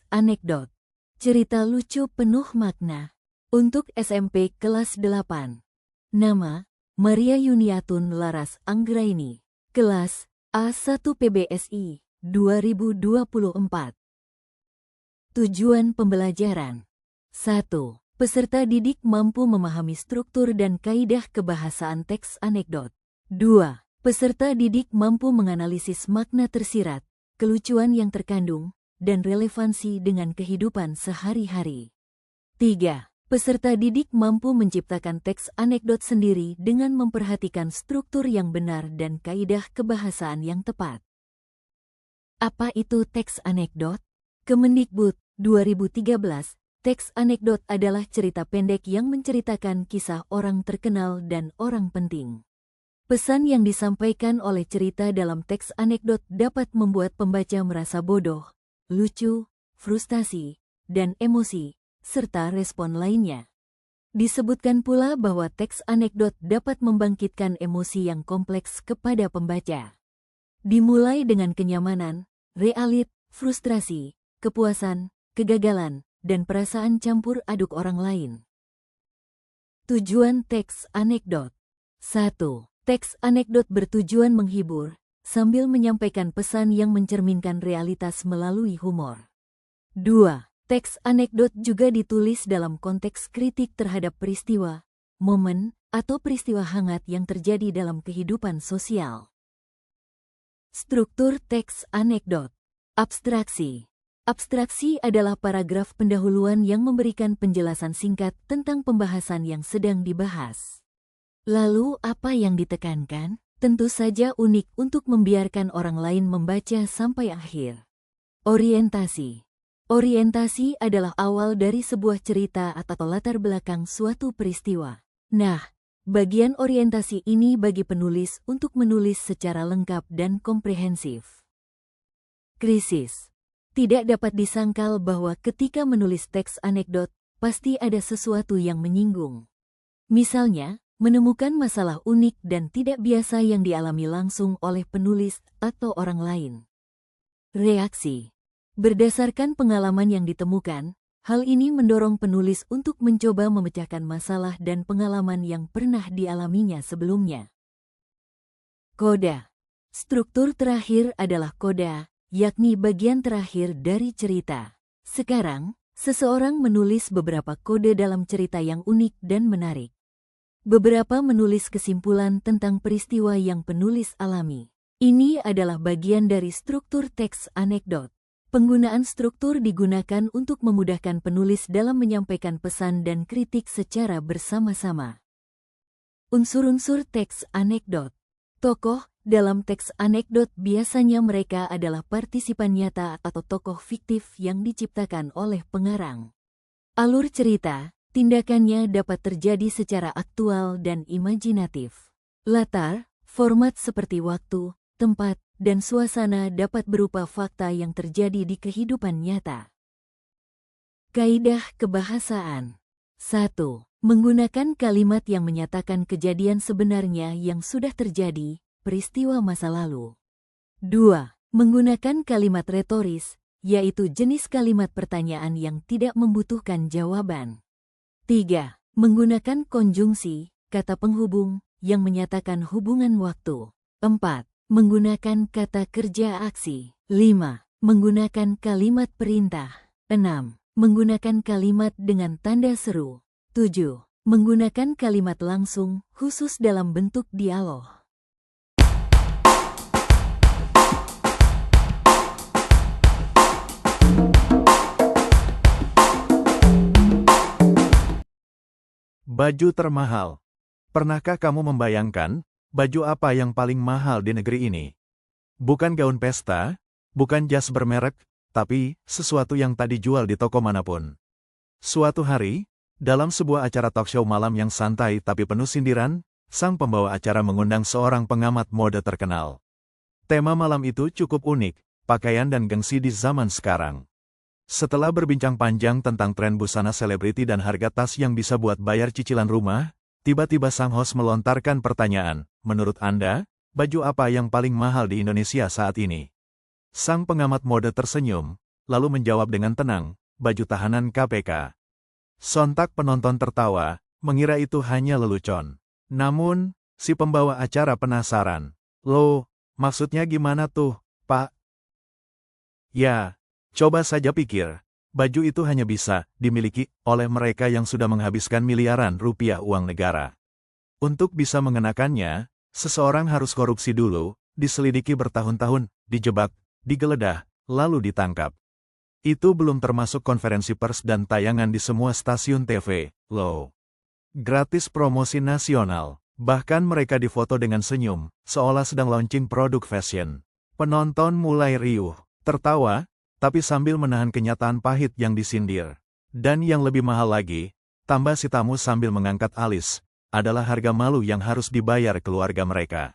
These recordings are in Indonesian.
Teks anekdot. Cerita lucu penuh makna. Untuk SMP kelas 8. Nama, Maria Yuniatun Laras Anggraini. Kelas A1 PBSI 2024. Tujuan pembelajaran. 1. Peserta didik mampu memahami struktur dan kaidah kebahasaan teks anekdot. 2. Peserta didik mampu menganalisis makna tersirat, kelucuan yang terkandung, dan relevansi dengan kehidupan sehari-hari. 3. Peserta didik mampu menciptakan teks anekdot sendiri dengan memperhatikan struktur yang benar dan kaidah kebahasaan yang tepat. Apa itu teks anekdot? Kemendikbud 2013, teks anekdot adalah cerita pendek yang menceritakan kisah orang terkenal dan orang penting. Pesan yang disampaikan oleh cerita dalam teks anekdot dapat membuat pembaca merasa bodoh, lucu, frustasi, dan emosi, serta respon lainnya. Disebutkan pula bahwa teks anekdot dapat membangkitkan emosi yang kompleks kepada pembaca. Dimulai dengan kenyamanan, realit, frustrasi, kepuasan, kegagalan, dan perasaan campur aduk orang lain. Tujuan teks anekdot. 1. Teks anekdot bertujuan menghibur, sambil menyampaikan pesan yang mencerminkan realitas melalui humor. 2. Teks anekdot juga ditulis dalam konteks kritik terhadap peristiwa, momen, atau peristiwa hangat yang terjadi dalam kehidupan sosial. Struktur teks anekdot. Abstraksi. Abstraksi adalah paragraf pendahuluan yang memberikan penjelasan singkat tentang pembahasan yang sedang dibahas. Lalu apa yang ditekankan? Tentu saja unik untuk membiarkan orang lain membaca sampai akhir. Orientasi. Orientasi adalah awal dari sebuah cerita atau latar belakang suatu peristiwa. Nah, bagian orientasi ini bagi penulis untuk menulis secara lengkap dan komprehensif. Krisis. Tidak dapat disangkal bahwa ketika menulis teks anekdot, pasti ada sesuatu yang menyinggung. Misalnya, menemukan masalah unik dan tidak biasa yang dialami langsung oleh penulis atau orang lain. Reaksi. Berdasarkan pengalaman yang ditemukan, hal ini mendorong penulis untuk mencoba memecahkan masalah dan pengalaman yang pernah dialaminya sebelumnya. Koda. Struktur terakhir adalah koda, yakni bagian terakhir dari cerita. Sekarang, seseorang menulis beberapa kode dalam cerita yang unik dan menarik. Beberapa menulis kesimpulan tentang peristiwa yang penulis alami. Ini adalah bagian dari struktur teks anekdot. Penggunaan struktur digunakan untuk memudahkan penulis dalam menyampaikan pesan dan kritik secara bersama-sama. Unsur-unsur teks anekdot. Tokoh dalam teks anekdot biasanya mereka adalah partisipan nyata atau tokoh fiktif yang diciptakan oleh pengarang. Alur cerita. Tindakannya dapat terjadi secara aktual dan imajinatif. Latar, format seperti waktu, tempat, dan suasana dapat berupa fakta yang terjadi di kehidupan nyata. Kaidah kebahasaan. 1. Menggunakan kalimat yang menyatakan kejadian sebenarnya yang sudah terjadi, peristiwa masa lalu. 2. Menggunakan kalimat retoris, yaitu jenis kalimat pertanyaan yang tidak membutuhkan jawaban. 3. Menggunakan konjungsi, kata penghubung, yang menyatakan hubungan waktu. 4. Menggunakan kata kerja aksi. 5. Menggunakan kalimat perintah. 6. Menggunakan kalimat dengan tanda seru. 7. Menggunakan kalimat langsung, khusus dalam bentuk dialog. Baju termahal. Pernahkah kamu membayangkan, baju apa yang paling mahal di negeri ini? Bukan gaun pesta, bukan jas bermerek, tapi sesuatu yang tak dijual di toko manapun. Suatu hari, dalam sebuah acara talk show malam yang santai tapi penuh sindiran, sang pembawa acara mengundang seorang pengamat mode terkenal. Tema malam itu cukup unik, pakaian dan gengsi di zaman sekarang. Setelah berbincang panjang tentang tren busana selebriti dan harga tas yang bisa buat bayar cicilan rumah, tiba-tiba sang host melontarkan pertanyaan, menurut Anda, baju apa yang paling mahal di Indonesia saat ini? Sang pengamat mode tersenyum, lalu menjawab dengan tenang, baju tahanan KPK. Sontak penonton tertawa, mengira itu hanya lelucon. Namun, si pembawa acara penasaran. Loh, maksudnya gimana tuh, Pak? Ya, coba saja pikir. Baju itu hanya bisa dimiliki oleh mereka yang sudah menghabiskan miliaran rupiah uang negara. Untuk bisa mengenakannya, seseorang harus korupsi dulu, diselidiki bertahun-tahun, dijebak, digeledah, lalu ditangkap. Itu belum termasuk konferensi pers dan tayangan di semua stasiun TV, loh. Gratis promosi nasional. Bahkan mereka difoto dengan senyum, seolah sedang launching produk fashion. Penonton mulai riuh, tertawa, tapi sambil menahan kenyataan pahit yang disindir. Dan yang lebih mahal lagi, tambah si tamu sambil mengangkat alis, adalah harga malu yang harus dibayar keluarga mereka.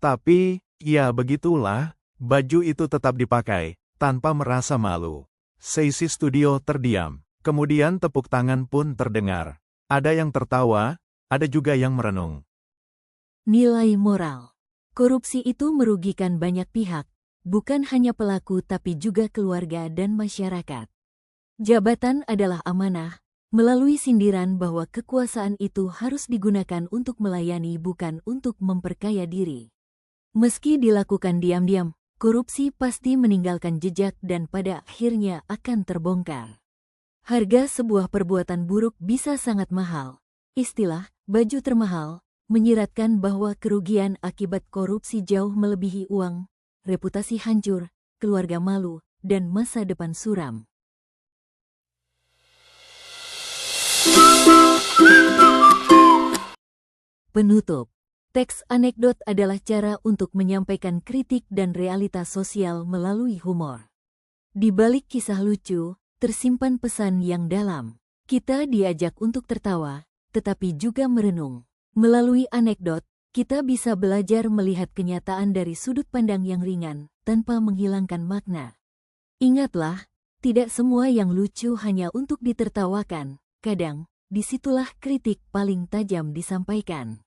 Tapi, ya begitulah, baju itu tetap dipakai, tanpa merasa malu. Seisi studio terdiam, kemudian tepuk tangan pun terdengar. Ada yang tertawa, ada juga yang merenung. Nilai moral. Korupsi itu merugikan banyak pihak, bukan hanya pelaku tapi juga keluarga dan masyarakat. Jabatan adalah amanah, melalui sindiran bahwa kekuasaan itu harus digunakan untuk melayani bukan untuk memperkaya diri. Meski dilakukan diam-diam, korupsi pasti meninggalkan jejak dan pada akhirnya akan terbongkar. Harga sebuah perbuatan buruk bisa sangat mahal. Istilah baju termahal menyiratkan bahwa kerugian akibat korupsi jauh melebihi uang, reputasi hancur, keluarga malu, dan masa depan suram. Penutup. Teks anekdot adalah cara untuk menyampaikan kritik dan realitas sosial melalui humor. Di balik kisah lucu, tersimpan pesan yang dalam. Kita diajak untuk tertawa, tetapi juga merenung. Melalui anekdot, kita bisa belajar melihat kenyataan dari sudut pandang yang ringan, tanpa menghilangkan makna. Ingatlah, tidak semua yang lucu hanya untuk ditertawakan. Kadang, disitulah kritik paling tajam disampaikan.